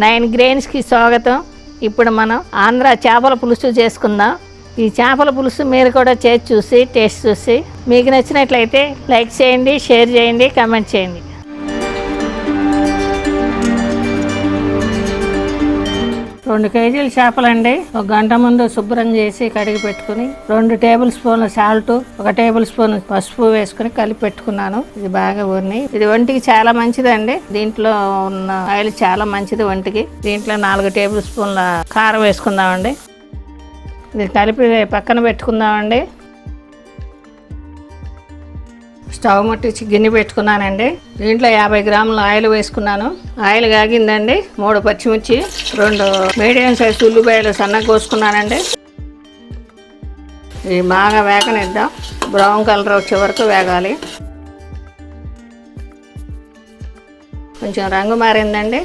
9Grainsకి స్వాగతం. ఇప్పుడు మనం ఆంధ్ర చేపల పులుసు చేసుకుందాం. ఈ చేపల పులుసు మీరు కూడా చేసి చూసి టేస్ట్ చూసి మీకు నచ్చినట్లయితే లైక్ చేయండి, షేర్ చేయండి, కామెంట్ చేయండి. రెండు కేజీల చేపలండి. 1 గంట ముందు శుభ్రం చేసి కడిగి పెట్టుకుని 2 టేబుల్ స్పూన్ల సాల్ట్, 1 టేబుల్ స్పూన్ పసుపు వేసుకుని కలిపి పెట్టుకున్నాను. ఇది బాగా ఊరినాయి. ఇది ఒంటికి చాలా మంచిదండి. దీంట్లో ఉన్న ఆయిల్ చాలా మంచిది ఒంటికి. దీంట్లో 4 టేబుల్ స్పూన్ల కారం వేసుకుందామండి. ఇది కలిపి పక్కన పెట్టుకుందామండి. స్టవ్ ముట్టించి గిన్నె పెట్టుకున్నానండి. దీంట్లో 50 గ్రాముల ఆయిల్ వేసుకున్నాను. ఆయిల్ కాగిందండి. 3 పచ్చిమిర్చి, 2 మీడియం సైజు ఉల్లిపాయలు సన్నగా కోసుకున్నానండి. ఇది బాగా వేగనిద్దాం. బ్రౌన్ కలర్ వచ్చే వరకు వేగాలి. కొంచెం రంగు మారిందండి.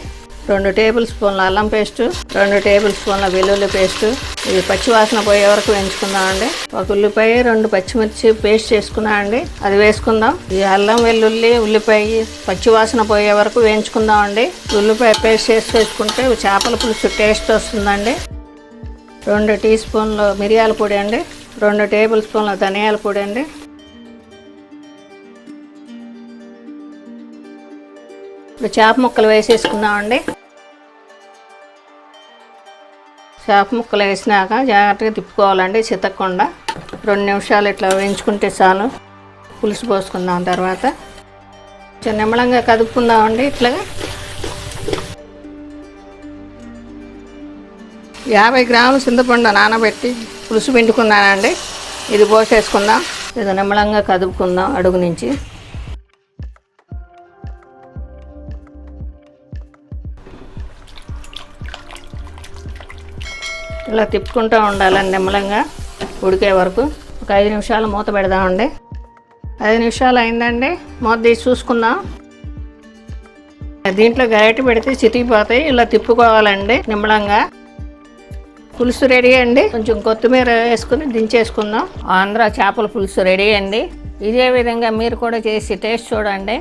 2 టేబుల్ స్పూన్ల అల్లం పేస్టు, 2 టేబుల్ స్పూన్ల వెల్లుల్లి పేస్టు. ఇది పచ్చివాసన పోయే వరకు వేయించుకుందామండి. 1 ఉల్లిపాయ, 2 పచ్చిమిర్చి పేస్ట్ చేసుకున్నామండి. అది వేసుకుందాం. ఈ అల్లం, వెల్లుల్లి, ఉల్లిపాయ పచ్చివాసన పోయే వరకు వేయించుకుందామండి. ఉల్లిపాయ పేస్ట్ చేసి వేసుకుంటే చేపల పులుసు టేస్ట్ వస్తుందండి. 2 టీ స్పూన్లు మిరియాల పొడి అండి. 2 టేబుల్ స్పూన్ల ధనియాల పొడి అండి. ఇప్పుడు చేప ముక్కలు వేసేసుకుందామండి. చేప ముక్కలు వేసినాక జాగ్రత్తగా తిప్పుకోవాలండి, చితకకుండా. 2 నిమిషాలు ఇట్లా వేయించుకుంటే చాలు. పులుసు పోసుకుందాం. తర్వాత కొంచెం నిమ్మలంగా కదుపుకుందామండి. ఇట్లాగా 50 గ్రాములు చింతపండు నానబెట్టి పులుసు పిండుకున్నానండి. ఇది పోసేసుకుందాం. ఇది నిమ్మలంగా కదుపుకుందాం అడుగు నుంచి. ఇలా తిప్పుకుంటూ ఉండాలండి నిమ్మలంగా ఉడికే వరకు. ఒక 5 నిమిషాలు మూత పెడదామండి. 5 నిమిషాలు అయిందండి. మూత తీసి చూసుకుందాం. దీంట్లో గరిటె పెడితే చితికిపోతాయి. ఇలా తిప్పుకోవాలండి నిమ్మలంగా. పులుసు రెడీ అండి. కొంచెం కొత్తిమీర వేసుకుని దించేసుకుందాం. ఆంధ్ర చేపల పులుసు రెడీ అండి. ఇదే విధంగా మీరు కూడా చేసి టేస్ట్ చూడండి.